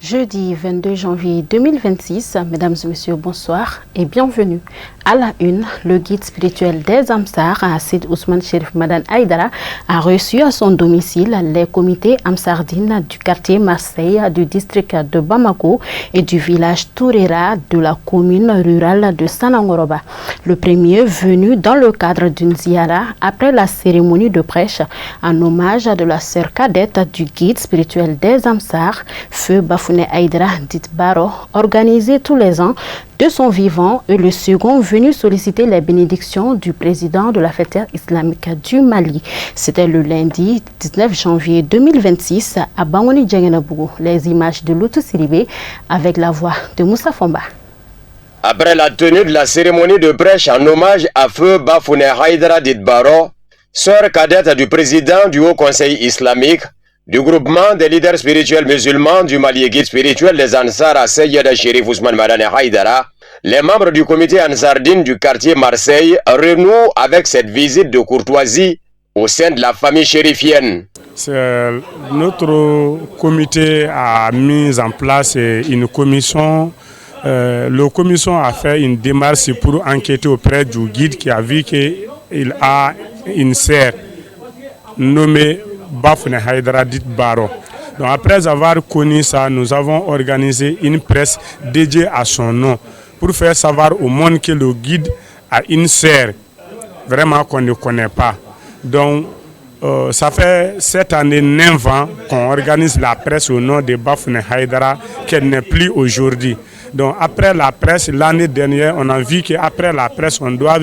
Jeudi 22 janvier 2026, mesdames et messieurs, bonsoir et bienvenue. À la une, le guide spirituel des Amsar, Sid Ousmane Cherif Madane Haïdara, a reçu à son domicile les comités Amsardines du quartier Marseille, du district de Bamako et du village Tourera de la commune rurale de Sanangoroba. Le premier venu dans le cadre d'une ziara après la cérémonie de prêche en hommage de la sœur cadette du guide spirituel des Amsar, Feu Bafouné Haïdara dit Baro, organisé tous les ans de son vivant, et le second venu solliciter les bénédictions du président de la fête islamique du Mali. C'était le lundi 19 janvier 2026 à Bangoni Djengenabou. Les images de Loutou Siribé avec la voix de Moussa Fomba. Après la tenue de la cérémonie de prêche en hommage à Feu Bafouné Haïdara dit Baro, sœur cadette du président du Haut Conseil islamique, du groupement des leaders spirituels musulmans du Mali et guide spirituel des Ansar à Sayyada Cherif Ousmane Madane Haïdara, les membres du comité Ansardine du quartier Marseille renouent avec cette visite de courtoisie au sein de la famille chérifienne. Notre comité a mis en place une commission. Le commission a fait une démarche pour enquêter auprès du guide qui a vu qu'il a une sœur nommée Bafouné Haïdara dit Baro. Donc après avoir connu ça, nous avons organisé une presse dédiée à son nom pour faire savoir au monde que le guide a une sœur vraiment qu'on ne connaît pas. Donc ça fait cette année 9 ans qu'on organise la presse au nom de Bafouné Haïdara, qu'elle n'est plus aujourd'hui. Donc après la presse, l'année dernière, on a vu qu'après la presse, on doit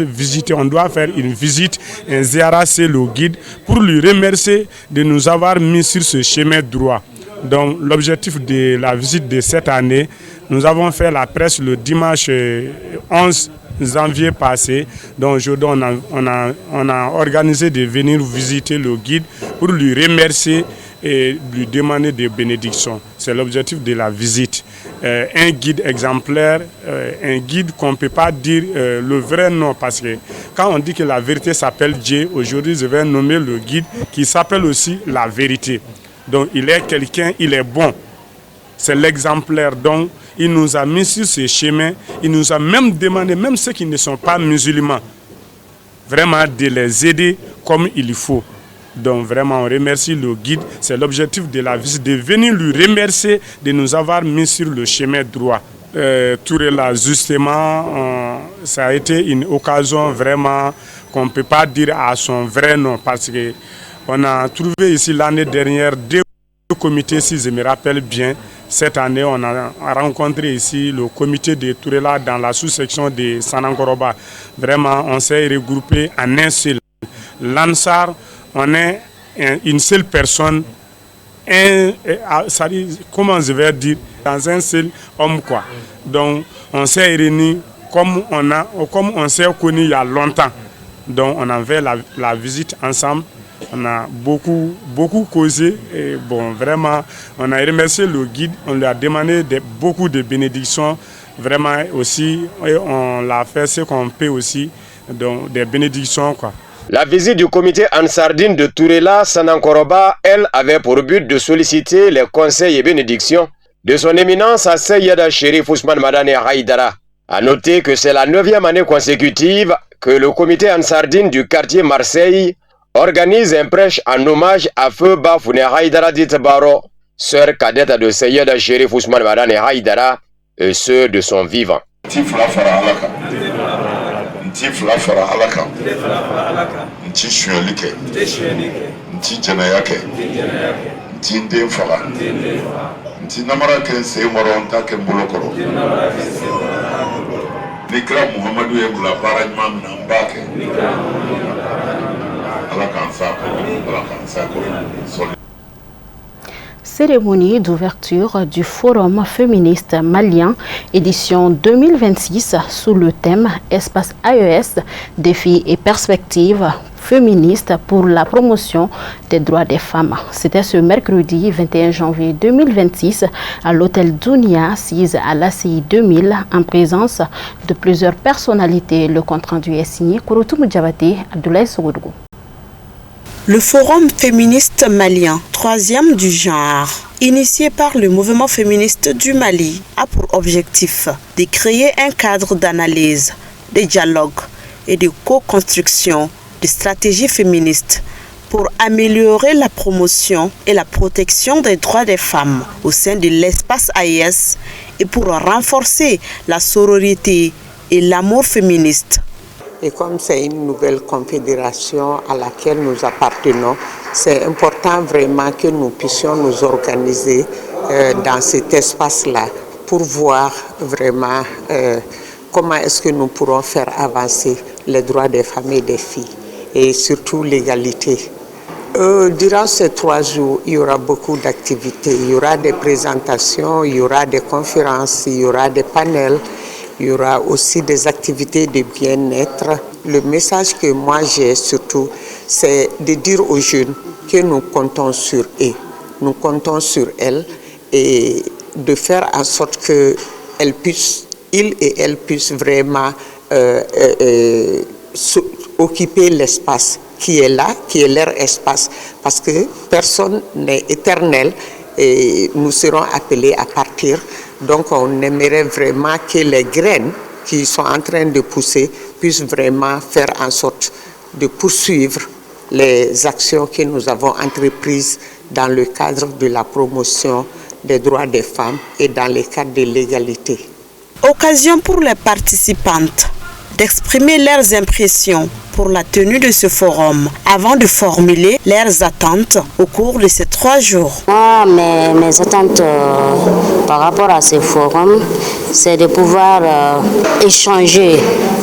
faire une visite, un ziara, c'est le guide, pour lui remercier de nous avoir mis sur ce chemin droit. Donc l'objectif de la visite de cette année, nous avons fait la presse le dimanche 11 janvier passé. Donc aujourd'hui, on a organisé de venir visiter le guide pour lui remercier et lui demander des bénédictions. C'est l'objectif de la visite. Un guide exemplaire, un guide qu'on ne peut pas dire le vrai nom, parce que quand on dit que la vérité s'appelle Dieu, aujourd'hui je vais nommer le guide qui s'appelle aussi la vérité. Donc il est quelqu'un, il est bon. C'est l'exemplaire. Donc il nous a mis sur ce chemin, il nous a même demandé, même ceux qui ne sont pas musulmans, vraiment de les aider comme il faut. Donc vraiment, on remercie le guide. C'est l'objectif de la visite, de venir lui remercier de nous avoir mis sur le chemin droit. Tourela, justement, ça a été une occasion vraiment qu'on ne peut pas dire à son vrai nom, parce qu'on a trouvé ici l'année dernière 2 comités, si je me rappelle bien. Cette année, on a rencontré ici le comité de Tourela dans la sous-section de Sanangoroba. Vraiment, on s'est regroupé en un seul. L'Ansar, on est une seule personne, comment je vais dire, dans un seul homme, quoi. Donc on s'est réunis comme on s'est connus il y a longtemps. Donc on a fait la visite ensemble, on a beaucoup causé et bon, vraiment on a remercié le guide, on lui a demandé beaucoup de bénédictions, vraiment aussi, et on l'a fait ce qu'on peut aussi, donc des bénédictions, quoi. La visite du comité Ansardine de Tourela Sanankoroba, elle, avait pour but de solliciter les conseils et bénédictions de son éminence à Sayyada Cherif Ousmane Madane Haïdara. A noter que c'est la 9e année consécutive que le comité Ansardine du quartier Marseille organise un prêche en hommage à Feu Bafouné Haïdara dit Baro, sœur cadette de Sayyada Cherif Ousmane Madane Haïdara, et ce de son vivant. Nti fila fara ala kan nti suyali kɛ nti jɛnɛya kɛ nti den faga nti namara kɛ sen kɔrɔ n ta kɛ n bolo kɔrɔ ni kira muhamadu ye bila baara ɲuman min na n b'a kɛ ala k'an s'a kɔrɔ ala k'an s'a kɔrɔ. Cérémonie d'ouverture du Forum féministe malien, édition 2026, sous le thème Espace AES, défis et perspectives féministes pour la promotion des droits des femmes. C'était ce mercredi 21 janvier 2026 à l'hôtel Dounia, 6 à l'ACI 2000, en présence de plusieurs personnalités. Le compte rendu est signé Kouroutou Moudjabate, Abdoulaye Sougoudou. Le Forum féministe malien, 3e du genre, initié par le mouvement féministe du Mali, a pour objectif de créer un cadre d'analyse, de dialogue et de co-construction de stratégies féministes pour améliorer la promotion et la protection des droits des femmes au sein de l'espace AES et pour renforcer la sororité et l'amour féministe. Et comme c'est une nouvelle confédération à laquelle nous appartenons, c'est important vraiment que nous puissions nous organiser dans cet espace-là pour voir vraiment comment est-ce que nous pourrons faire avancer les droits des femmes et des filles et surtout l'égalité. Durant ces 3 jours, il y aura beaucoup d'activités. Il y aura des présentations, il y aura des conférences, il y aura des panels, il y aura aussi des activités de bien-être. Le message que moi j'ai surtout, c'est de dire aux jeunes que nous comptons sur eux, nous comptons sur elles et de faire en sorte qu'ils et elles puissent vraiment occuper l'espace qui est là, qui est leur espace, parce que personne n'est éternel et nous serons appelés à partir. Donc on aimerait vraiment que les graines qui sont en train de pousser puissent vraiment faire en sorte de poursuivre les actions que nous avons entreprises dans le cadre de la promotion des droits des femmes et dans le cadre de l'égalité. Occasion pour les participantes d'exprimer leurs impressions pour la tenue de ce forum avant de formuler leurs attentes au cours de ces 3 jours. Moi, mes attentes par rapport à ce forum, c'est de pouvoir échanger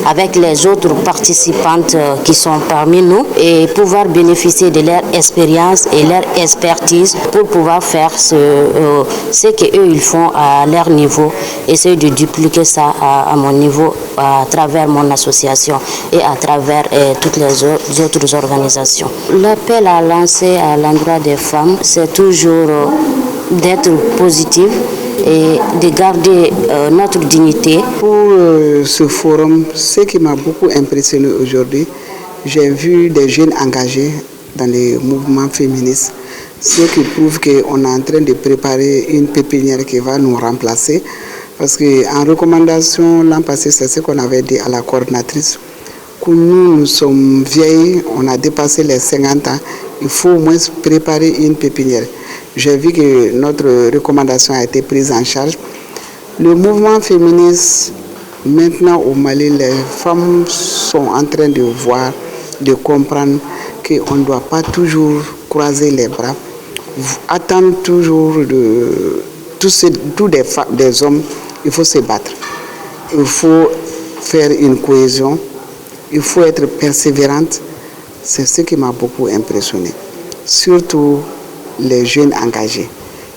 avec les autres participantes qui sont parmi nous et pouvoir bénéficier de leur expérience et leur expertise pour pouvoir faire ce qu'eux ils font à leur niveau, essayer de dupliquer ça à mon niveau à travers mon association et à travers toutes les autres organisations. L'appel à lancer à l'endroit des femmes, c'est toujours d'être positive et de garder notre dignité. Pour ce forum, ce qui m'a beaucoup impressionné aujourd'hui, j'ai vu des jeunes engagés dans les mouvements féministes, ce qui prouve qu'on est en train de préparer une pépinière qui va nous remplacer. Parce qu'en recommandation, l'an passé, c'est ce qu'on avait dit à la coordinatrice. Que nous sommes vieilles, on a dépassé les 50 ans, il faut au moins préparer une pépinière. J'ai vu que notre recommandation a été prise en charge. Le mouvement féministe, maintenant au Mali, les femmes sont en train de voir, de comprendre qu'on ne doit pas toujours croiser les bras, attendre toujours tous des hommes. Il faut se battre, il faut faire une cohésion, il faut être persévérante. C'est ce qui m'a beaucoup impressionné. Surtout les jeunes engagés.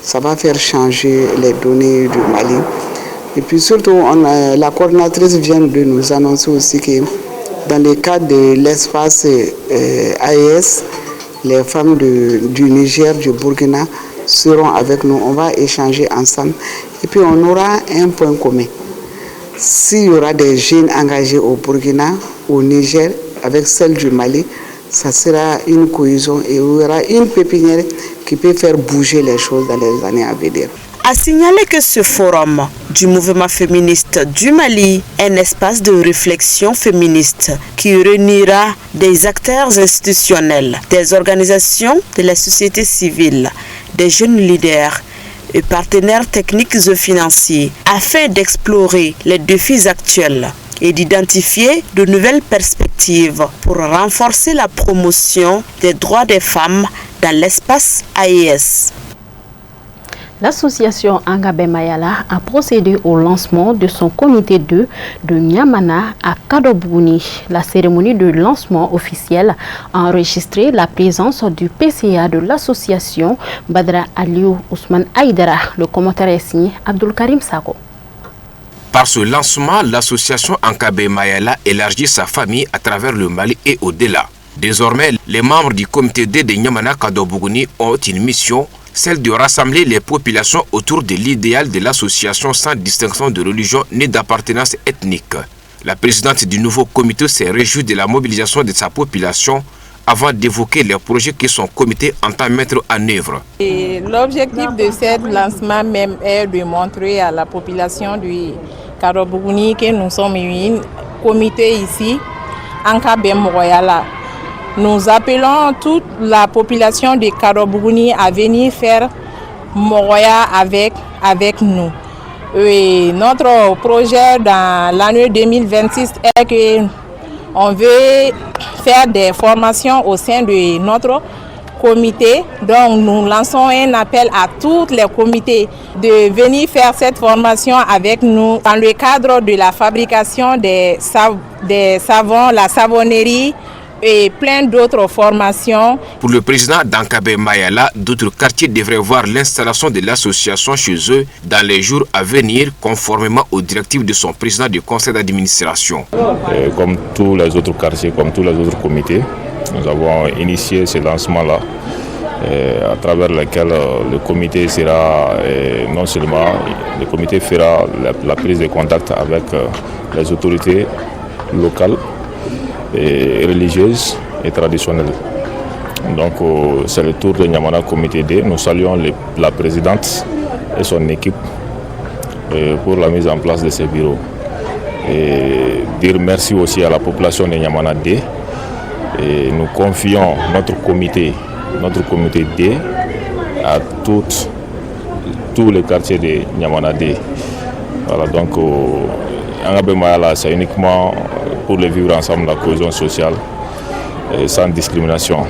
Ça va faire changer les données du Mali. Et puis surtout, la coordinatrice vient de nous annoncer aussi que dans le cadre de l'espace AES, les femmes du Niger, du Burkina seront avec nous. On va échanger ensemble. Et puis on aura un point commun. S'il y aura des jeunes engagés au Burkina, au Niger, avec celles du Mali, ça sera une cohésion et il y aura une pépinière qui peut faire bouger les choses dans les années à venir. A signaler que ce forum du mouvement féministe du Mali est un espace de réflexion féministe qui réunira des acteurs institutionnels, des organisations de la société civile, des jeunes leaders et partenaires techniques et financiers afin d'explorer les défis actuels et d'identifier de nouvelles perspectives pour renforcer la promotion des droits des femmes dans l'espace AES. L'association Angabé Mayala a procédé au lancement de son comité 2 de Niamana à Kadobuni. La cérémonie de lancement officiel a enregistré la présence du PCA de l'association Badra Aliou Ousmane Aïdara. Le commentaire est signé Abdul Karim Sako. Par ce lancement, l'association Angabé Mayala élargit sa famille à travers le Mali et au-delà. Désormais, les membres du comité 2 de Niamana Kadobuni ont une mission, celle de rassembler les populations autour de l'idéal de l'association sans distinction de religion ni d'appartenance ethnique. La présidente du nouveau comité s'est réjouie de la mobilisation de sa population avant d'évoquer les projets que son comité entend mettre en œuvre. L'objectif de ce lancement même est de montrer à la population du Kado-Bougouni que nous sommes un comité ici, Ankabé Mogoyala. Nous appelons toute la population du Kado-Bougouni à venir faire Mogoya avec nous. Et notre projet dans l'année 2026 est qu'on veut faire des formations au sein de notre comité. Donc nous lançons un appel à tous les comités de venir faire cette formation avec nous dans le cadre de la fabrication des savons, la savonnerie et plein d'autres formations. Pour le président d'Ankabé Mayala, d'autres quartiers devraient voir l'installation de l'association chez eux dans les jours à venir, conformément aux directives de son président du conseil d'administration. Comme tous les autres quartiers, comme tous les autres comités, nous avons initié ce lancement-là, à travers lequel le comité sera, non seulement, le comité fera la prise de contact avec les autorités locales, et religieuses et traditionnelles. Donc c'est le tour de Nyamana Comité D. Nous saluons la présidente et son équipe pour la mise en place de ces bureaux. Et dire merci aussi à la population de Nyamana D. Et nous confions notre comité D à tous les quartiers de Nyamana D. Voilà, donc Ankabé Mayala, c'est uniquement pour le vivre ensemble, la cohésion sociale, sans discrimination.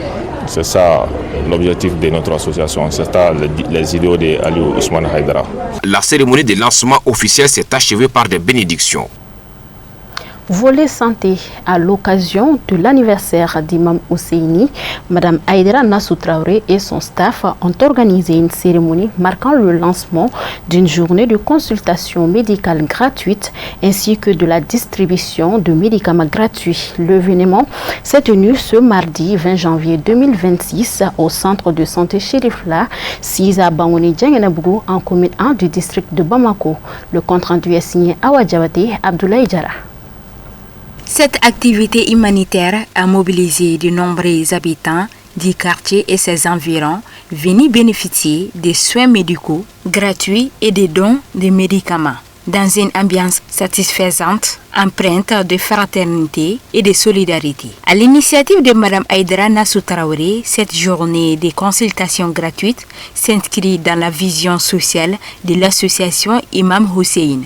C'est ça l'objectif de notre association, c'est ça les idéaux d'Aliou Ousmane Haïdara. La cérémonie de lancement officiel s'est achevée par des bénédictions. Volet santé à l'occasion de l'anniversaire d'Imam Husseini, Mme Haïdara Nassou Traoré et son staff ont organisé une cérémonie marquant le lancement d'une journée de consultation médicale gratuite ainsi que de la distribution de médicaments gratuits. L'événement s'est tenu ce mardi 20 janvier 2026 au centre de santé Chérifla, 6 à Bangouni Djengenabougou en commune 1 du district de Bamako. Le compte rendu est signé Awa Djawate Abdoulaye Diara. Cette activité humanitaire a mobilisé de nombreux habitants du quartier et ses environs venus bénéficier des soins médicaux gratuits et des dons de médicaments dans une ambiance satisfaisante, empreinte de fraternité et de solidarité. À l'initiative de Mme Haïdara Nassou Traoré, cette journée de consultation gratuite s'inscrit dans la vision sociale de l'association Imam Hussein,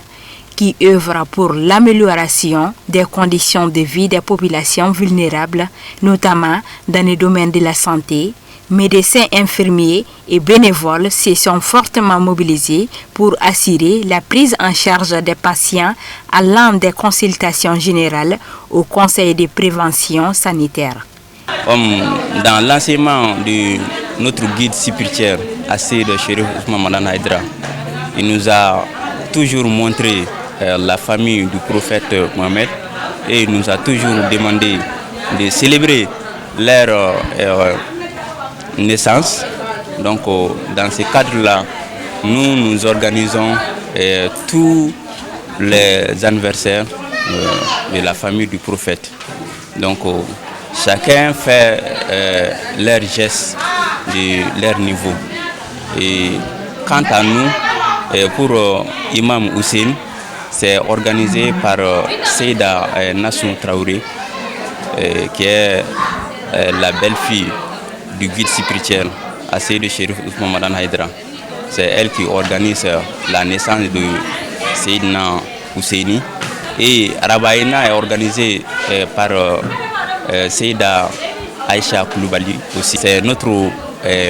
qui œuvre pour l'amélioration des conditions de vie des populations vulnérables, notamment dans les domaines de la santé. Médecins, infirmiers et bénévoles se sont fortement mobilisés pour assurer la prise en charge des patients allant des consultations générales au conseil de prévention sanitaire. Dans l'enseignement de notre guide spirituel, Assid Chérif Ousmane Madane Haïdara, il nous a toujours montré la famille du prophète Mohamed et il nous a toujours demandé de célébrer leur naissance. Donc dans ce cadre-là, nous organisons tous les anniversaires de la famille du prophète. Donc chacun fait leur geste de leur niveau. Et quant à nous, pour Imam Hussein, c'est organisé par Seyda Nassou Traoré, qui est la belle-fille du guide spirituel Assid Chérif Ousmane Madane Haïdara. C'est elle qui organise la naissance de Seydina Husseini. Et Rabaïna est organisé par Seyda Aïcha Koulibaly aussi. C'est notre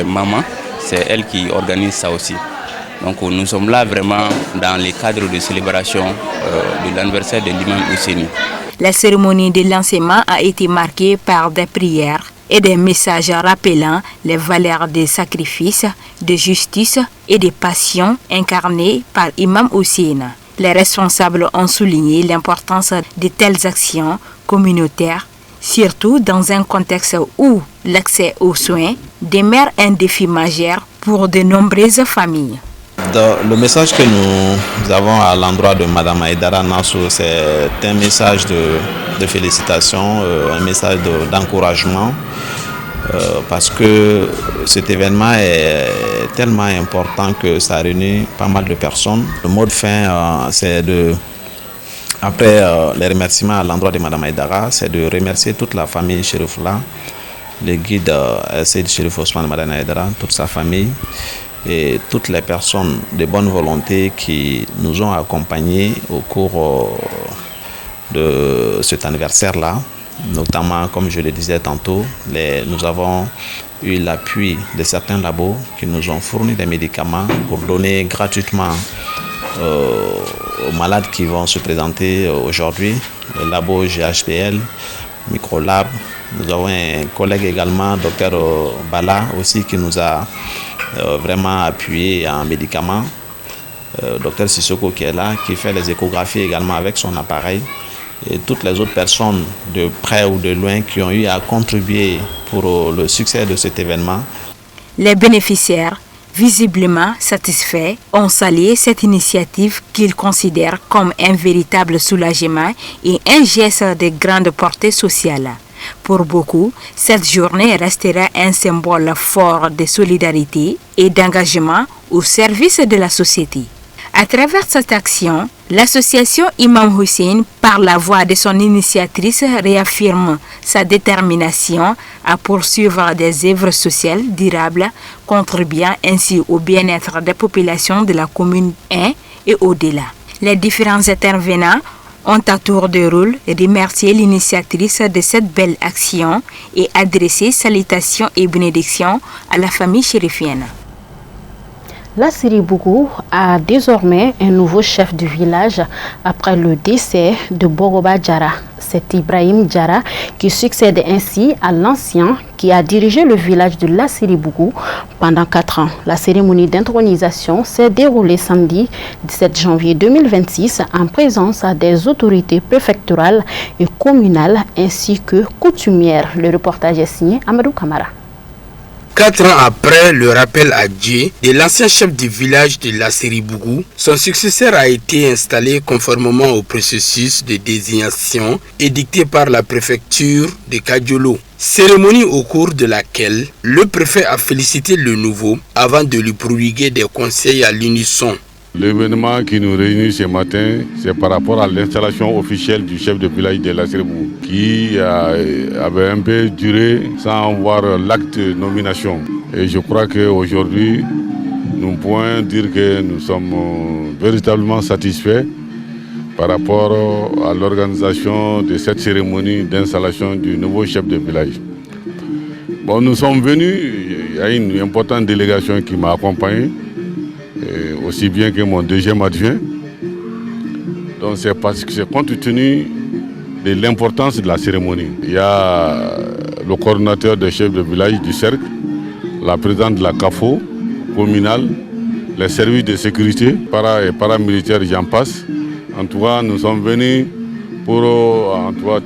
maman, c'est elle qui organise ça aussi. Donc nous sommes là vraiment dans le cadre de célébration de l'anniversaire de l'imam Husseini. La cérémonie de lancement a été marquée par des prières et des messages rappelant les valeurs des sacrifices, de justice et de passion incarnées par Imam Hussein. Les responsables ont souligné l'importance de telles actions communautaires, surtout dans un contexte où l'accès aux soins demeure un défi majeur pour de nombreuses familles. Le message que nous avons à l'endroit de Mme Haïdara Nassou, c'est un message de félicitations, un message d'encouragement parce que cet événement est tellement important que ça réunit pas mal de personnes. Le mot de fin, c'est de... Après les remerciements à l'endroit de Mme Aïdara, c'est de remercier toute la famille Chérifoula, le guide Seyd Chérif Ousmane Madani Aïdara, toute sa famille et toutes les personnes de bonne volonté qui nous ont accompagnés au cours de cet anniversaire-là. Notamment, comme je le disais tantôt, nous avons eu l'appui de certains labos qui nous ont fourni des médicaments pour donner gratuitement aux malades qui vont se présenter aujourd'hui, le labo GHPL, Microlab. Nous avons un collègue également, Dr Bala, aussi qui nous a vraiment appuyé en médicaments. Dr Sissoko qui est là, qui fait les échographies également avec son appareil. Et toutes les autres personnes de près ou de loin qui ont eu à contribuer pour le succès de cet événement. Les bénéficiaires, visiblement satisfaits, ont salué cette initiative qu'ils considèrent comme un véritable soulagement et un geste de grande portée sociale. Pour beaucoup, cette journée restera un symbole fort de solidarité et d'engagement au service de la société. À travers cette action, l'association Imam Hussein, par la voix de son initiatrice, réaffirme sa détermination à poursuivre des œuvres sociales durables, contribuant ainsi au bien-être des populations de la commune 1 et au-delà. Les différents intervenants ont à tour de rôle remercié l'initiatrice de cette belle action et adressé salutations et bénédictions à la famille chérifienne. La Siri Bougou a désormais un nouveau chef du village après le décès de Boroba Diarra. C'est Ibrahim Diarra qui succède ainsi à l'ancien qui a dirigé le village de La Siri Bougou pendant 4 ans. La cérémonie d'intronisation s'est déroulée samedi 17 janvier 2026 en présence des autorités préfectorales et communales ainsi que coutumières. Le reportage est signé Amadou Kamara. 4 ans après le rappel à Dieu de l'ancien chef du village de La Siri Bougou, son successeur a été installé conformément au processus de désignation édicté par la préfecture de Kadiolo. Cérémonie au cours de laquelle le préfet a félicité le nouveau avant de lui prodiguer des conseils à l'unisson. L'événement qui nous réunit ce matin, c'est par rapport à l'installation officielle du chef de village de La Siri Bougou, qui avait un peu duré sans voir l'acte de nomination. Et je crois qu'aujourd'hui, nous pouvons dire que nous sommes véritablement satisfaits par rapport à l'organisation de cette cérémonie d'installation du nouveau chef de village. Bon, nous sommes venus, il y a une importante délégation qui m'a accompagné, aussi bien que mon deuxième adjoint. Donc c'est parce que c'est compte tenu de l'importance de la cérémonie. Il y a le coordonnateur des chefs de village du cercle, la présidente de la CAFO communale, les services de sécurité, et paramilitaires, j'en passe. En tout cas, nous sommes venus pour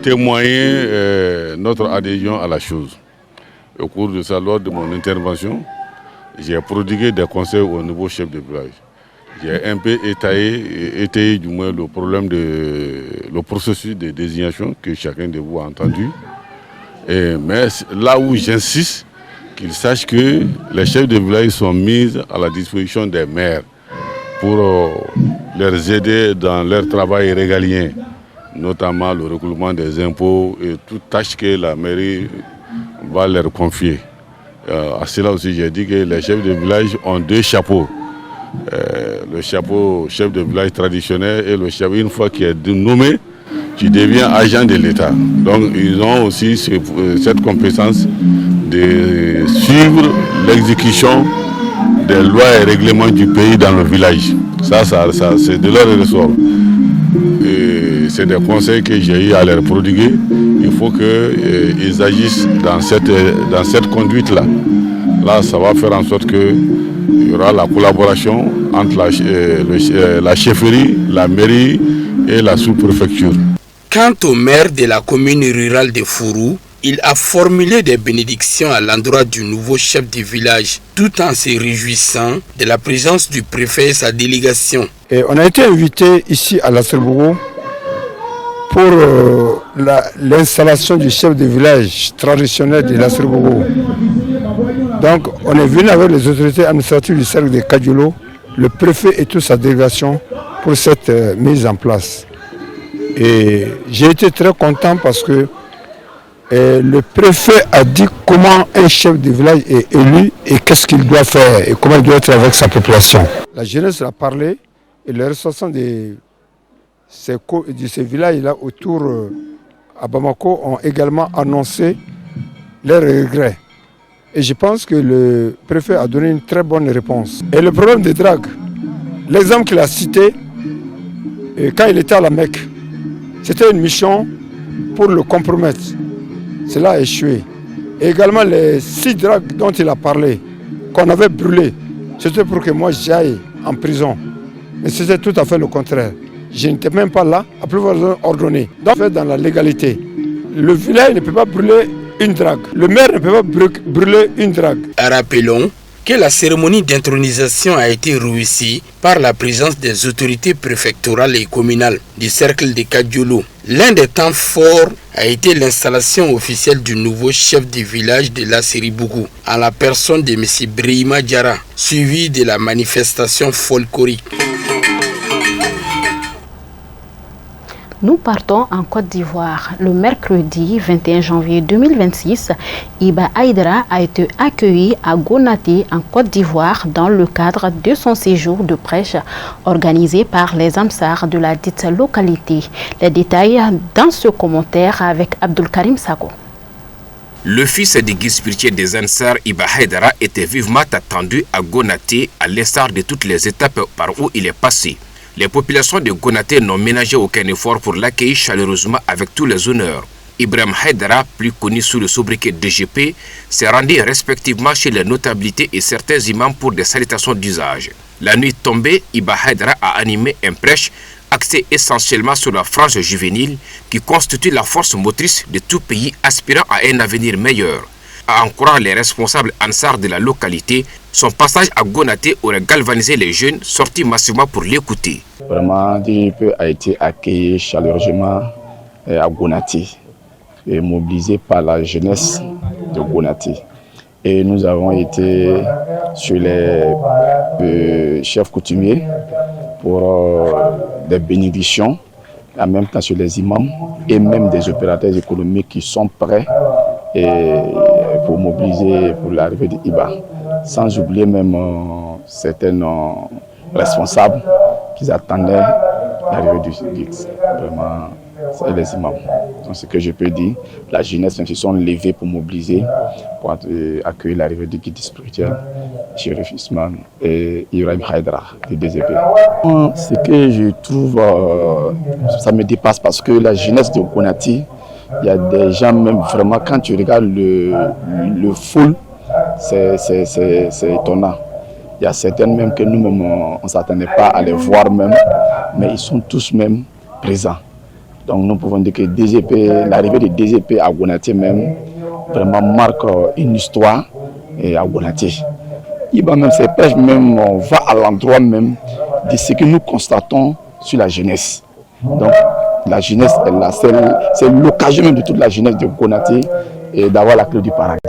témoigner notre adhésion à la chose. Au cours de ça, lors de mon intervention, j'ai prodigué des conseils au nouveau chef de village. J'ai un peu étayé du moins le processus de désignation que chacun de vous a entendu. Mais là où j'insiste, qu'ils sachent que les chefs de village sont mis à la disposition des maires pour les aider dans leur travail régalien, notamment le recouvrement des impôts et toute tâche que la mairie va leur confier. À cela aussi, j'ai dit que les chefs de village ont 2 chapeaux. Le chapeau chef de village traditionnel et le chapeau, une fois qu'il est nommé, tu deviens agent de l'État. Donc ils ont aussi cette compétence de suivre l'exécution des lois et règlements du pays dans le village. Ça c'est de leur ressort. Et c'est des conseils que j'ai eu à leur prodiguer. Il faut qu'ils agissent dans cette conduite-là. Là, ça va faire en sorte qu'il y aura la collaboration entre la chefferie, la mairie et la sous-préfecture. Quant au maire de la commune rurale de Fourou, il a formulé des bénédictions à l'endroit du nouveau chef du village, tout en se réjouissant de la présence du préfet et sa délégation. Et on a été invité ici à La Siri Bougou pour l'installation du chef de village traditionnel de Lassiri Bougou. Donc on est venu avec les autorités administratives du cercle de Kadiolo, le préfet et toute sa délégation pour cette mise en place. Et j'ai été très content parce que le préfet a dit comment un chef de village est élu et qu'est-ce qu'il doit faire et comment il doit être avec sa population. La jeunesse a parlé et les ressortissants de ces villages-là autour à Bamako ont également annoncé leurs regrets. Et je pense que le préfet a donné une très bonne réponse. Et le problème des dragues, l'exemple qu'il a cité, quand il était à la Mecque, c'était une mission pour le compromettre. Cela a échoué. Et également les 6 dragues dont il a parlé, qu'on avait brûlés, c'était pour que moi j'aille en prison. Mais c'était tout à fait le contraire. Je n'étais même pas là, après avoir ordonné. Donc, dans la légalité, le village ne peut pas brûler une drague. Le maire ne peut pas brûler une drague. Rappelons que la cérémonie d'intronisation a été réussie par la présence des autorités préfectorales et communales du cercle de Kadiolo. L'un des temps forts a été l'installation officielle du nouveau chef de village de Lassiri Bougou, en la personne de M. Brahima Diarra, suivi de la manifestation folklorique. Nous partons en Côte d'Ivoire. Le mercredi 21 janvier 2026, Iba Aïdara a été accueilli à Gonaté en Côte d'Ivoire dans le cadre de son séjour de prêche organisé par les Amsars de la dite localité. Les détails dans ce commentaire avec Abdul Karim Sako. Le fils du guide spirituel des Ansars, Iba Aïdara, était vivement attendu à Gonaté à l'instar de toutes les étapes par où il est passé. Les populations de Gonaté n'ont ménagé aucun effort pour l'accueillir chaleureusement avec tous les honneurs. Ibrahim Haïdara, plus connu sous le sobriquet DGP, s'est rendu respectivement chez les notabilités et certains imams pour des salutations d'usage. La nuit tombée, Iba Haïdara a animé un prêche axé essentiellement sur la frange juvénile qui constitue la force motrice de tout pays aspirant à un avenir meilleur. À en croire les responsables Ansar de la localité, son passage à Gonaté aurait galvanisé les jeunes sortis massivement pour l'écouter. Vraiment, DGP a été accueilli chaleureusement à Gonaté et mobilisé par la jeunesse de Gonaté. Et nous avons été sur les chefs coutumiers pour des bénédictions, en même temps sur les imams et même des opérateurs économiques qui sont prêts pour mobiliser pour l'arrivée de Iba. Sans oublier même certains responsables qui attendaient l'arrivée du guide. Vraiment, c'est les imams. Donc, ce que je peux dire, la jeunesse se sont levés pour mobiliser, pour accueillir l'arrivée du guide spirituel, Chérif Ousmane et Ibrahim Haïdara du DGP. Ce que je trouve, ça me dépasse parce que la jeunesse de Gonaté, il y a des gens même vraiment, quand tu regardes le full, c'est étonnant. Il y a certaines même que nous-mêmes, on ne s'attendait pas à les voir même, mais ils sont tous même présents. Donc nous pouvons dire que DGP, l'arrivée de DGP à Gonaté même, vraiment marque une histoire à Gonaté. Iba même, c'est presque même, on va à l'endroit même de ce que nous constatons sur la jeunesse. Donc la jeunesse est là, c'est l'occasion même de toute la jeunesse de Gonaté et d'avoir la clé du paradis.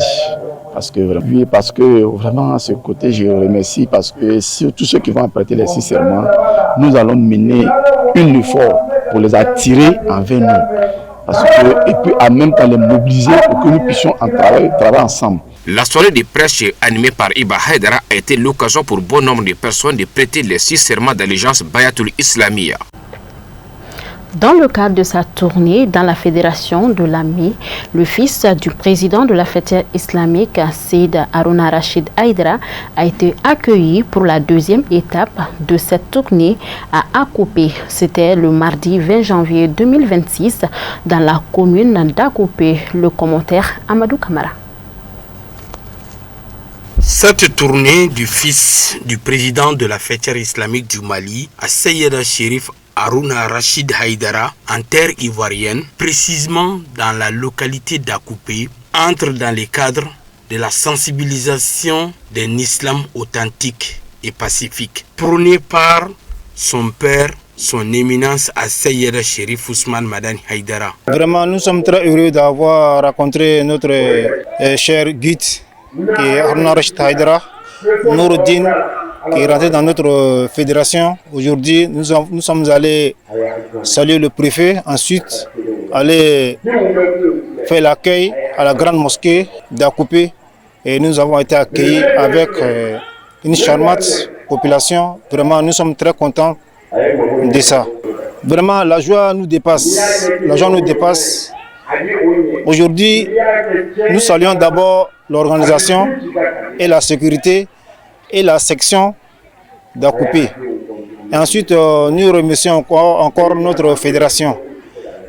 Parce que vraiment à ce côté je remercie parce que sur tous ceux qui vont apprêter les 6 serments, nous allons mener un effort pour les attirer envers nous. Et puis en même temps les mobiliser pour que nous puissions travailler ensemble. La soirée de prêche animée par Iba Haïdara a été l'occasion pour bon nombre de personnes de prêter les 6 serments d'allégeance Bayatul Islamiyya. Dans le cadre de sa tournée dans la fédération de l'AMI, le fils du président de la fête islamique, Seyd Harouna Rachid Haïdara, a été accueilli pour la 2e étape de cette tournée à Akopé. C'était le mardi 20 janvier 2026 dans la commune d'Akopé. Le commentaire Amadou Kamara. Cette tournée du fils du président de la fête islamique du Mali, Seyyeda Chérif Harouna Rachid Haïdara, en terre ivoirienne, précisément dans la localité d'Akopé, entre dans le cadre de la sensibilisation d'un islam authentique et pacifique, prôné par son père son éminence à Seyeda Chérif Ousmane Madani Haïdara. Vraiment, nous sommes très heureux d'avoir rencontré notre cher guide qui est Haruna Rachid Haïdara, Nouruddin, qui est rentré dans notre fédération. Aujourd'hui, nous sommes allés saluer le préfet, ensuite aller faire l'accueil à la grande mosquée d'Akoupé. Et nous avons été accueillis avec une charmante population. Vraiment, nous sommes très contents de ça. Vraiment, la joie nous dépasse. La joie nous dépasse. Aujourd'hui, nous saluons d'abord l'organisation et la sécurité et la section d'Akoupé. Et ensuite, nous remercions encore notre fédération.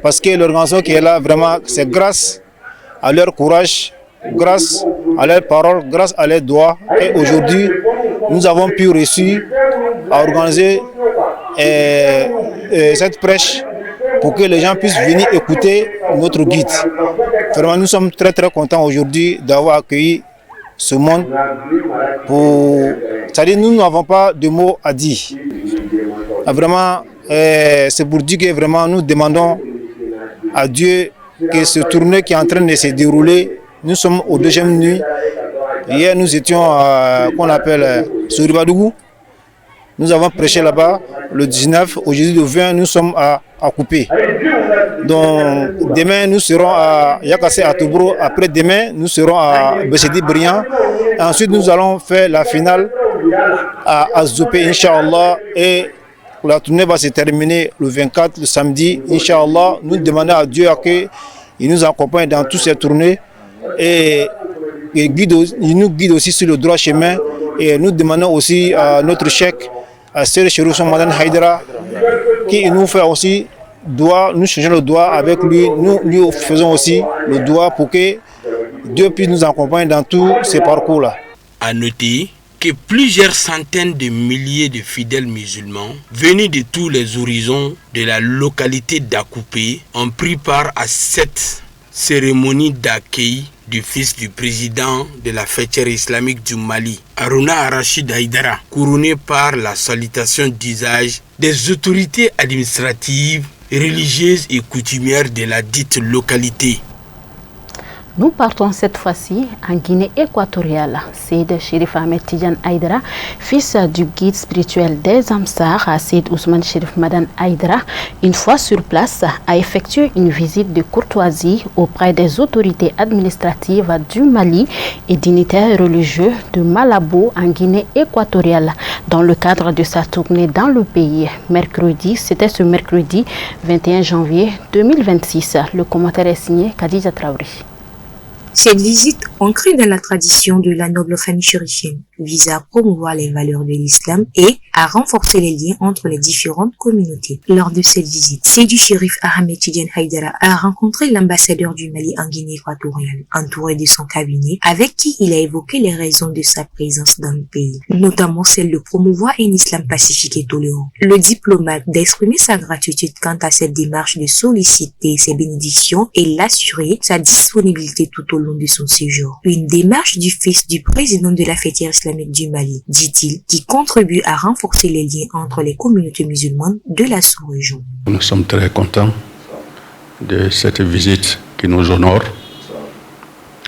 Parce que l'organisation qui est là, vraiment, c'est grâce à leur courage, grâce à leurs paroles, grâce à leurs doigts. Et aujourd'hui, nous avons pu réussir à organiser cette prêche pour que les gens puissent venir écouter notre guide. Vraiment, nous sommes très très contents aujourd'hui d'avoir accueilli ce monde. C'est-à-dire, nous n'avons pas de mots à dire. Vraiment, c'est pour dire que vraiment nous demandons à Dieu que ce tournoi qui est en train de se dérouler, nous sommes au 2e nuit. Hier, nous étions qu'on appelle Souribadougou. Nous avons prêché là-bas le 19. Aujourd'hui, le 20, nous sommes à Akoupé. Donc, demain, nous serons à Yakassé, à Toubro. Après-demain, nous serons à Béchedi-Briand. Ensuite, nous allons faire la finale à Azopé, Inch'Allah. Et la tournée va se terminer le 24, le samedi, Inch'Allah. Nous demandons à Dieu qu'il nous accompagne dans toutes ces tournées et il nous guide aussi sur le droit chemin. Et nous demandons aussi à notre cheikh, à Seyeda Chérif Ousmane Madani Haïdara, qui nous fait aussi doigt, nous changeons le doigt avec lui, nous lui faisons aussi le doigt pour que Dieu puisse nous accompagner dans tous ces parcours-là. À noter que plusieurs centaines de milliers de fidèles musulmans venus de tous les horizons de la localité d'Akoupé ont pris part à cette cérémonie d'accueil du fils du président de la fêtière islamique du Mali, Haruna Rachid Haïdara, couronné par la salutation d'usage des autorités administratives, religieuses et coutumières de la dite localité. Nous partons cette fois-ci en Guinée équatoriale. Seyeda Chérif Ahmed Tidiane Haïdara, fils du guide spirituel des Amsar, Seyd Ousmane Chérif Madani Haïdara, une fois sur place, a effectué une visite de courtoisie auprès des autorités administratives du Mali et dignitaires religieux de Malabo en Guinée équatoriale, dans le cadre de sa tournée dans le pays. C'était ce mercredi 21 janvier 2026. Le commentaire est signé Khadija Traoré. Cette visite, ancrée dans la tradition de la noble famille chérifienne, vise à promouvoir les valeurs de l'islam et à renforcer les liens entre les différentes communautés. Lors de cette visite, Seydi Chérif Ahmed Tidiane Haïdara a rencontré l'ambassadeur du Mali en Guinée équatoriale, entouré de son cabinet, avec qui il a évoqué les raisons de sa présence dans le pays, notamment celle de promouvoir un islam pacifique et tolérant. Le diplomate d'exprimer sa gratitude quant à cette démarche de solliciter ses bénédictions et l'assurer sa disponibilité tout au long de son séjour. Une démarche du fils du président de la fêtière islamique du Mali, dit-il, qui contribue à renforcer les liens entre les communautés musulmanes de la sous-région. Nous sommes très contents de cette visite qui nous honore.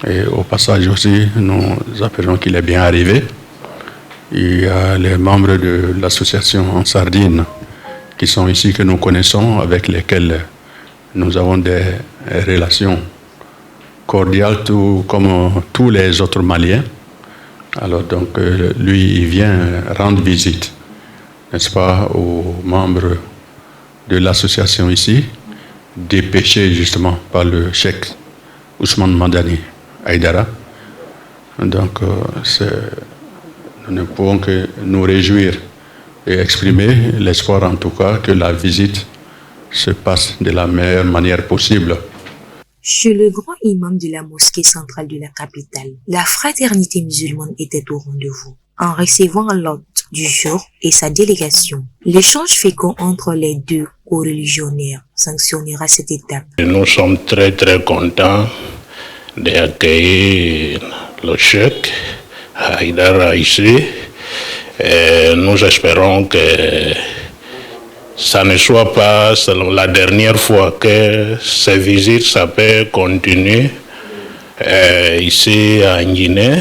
Et au passage aussi, nous appelons qu'il est bien arrivé. Il y a les membres de l'association en Sardine qui sont ici, que nous connaissons, avec lesquels nous avons des relations cordial, tout comme tous les autres Maliens. Alors donc, lui, il vient rendre visite, n'est-ce pas, aux membres de l'association ici, dépêchés justement par le cheikh Ousmane Madani Haïdara. Donc, nous ne pouvons que nous réjouir et exprimer l'espoir en tout cas que la visite se passe de la meilleure manière possible. Chez le grand imam de la mosquée centrale de la capitale, la fraternité musulmane était au rendez-vous. En recevant l'hôte du jour et sa délégation, l'échange fécond entre les deux co-religionnaires sanctionnera cette étape. Nous sommes très contents d'accueillir le cheikh Haïdara ici. Et nous espérons que ça ne soit pas la dernière fois que ces visites, ça peut continuer ici en Guinée,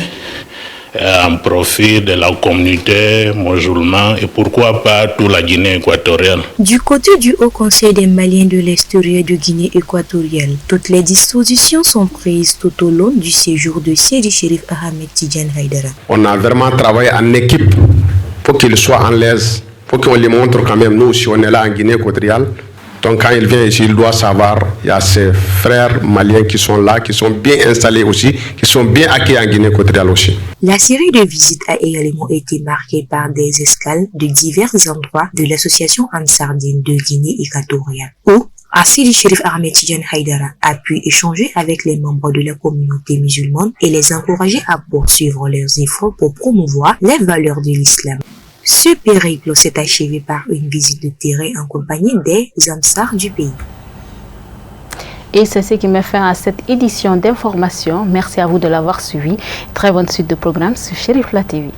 en profit de la communauté musulmane et pourquoi pas toute la Guinée équatoriale. Du côté du Haut Conseil des Maliens de l'extérieur de Guinée équatoriale, toutes les dispositions sont prises tout au long du séjour de Seydi Chérif Ahmed Tidiane Haïdara. On a vraiment travaillé en équipe pour qu'ils soient en l'aise, pour qu'on les montre quand même, nous si on est là en Guinée équatoriale. Donc quand il vient ici, il doit savoir, il y a ses frères maliens qui sont là, qui sont bien installés aussi, qui sont bien accueillis en Guinée équatoriale aussi. La série de visites a également été marquée par des escales de divers endroits de l'association Ansardine de Guinée équatoriale, où Seydi Chérif Ahmed Tidiane Haïdara a pu échanger avec les membres de la communauté musulmane et les encourager à poursuivre leurs efforts pour promouvoir les valeurs de l'islam. Ce périple s'est achevé par une visite de terrain en compagnie des Amsars du pays. Et c'est ce qui met fin à cette édition d'information. Merci à vous de l'avoir suivi. Très bonne suite de programmes sur Chérifla TV.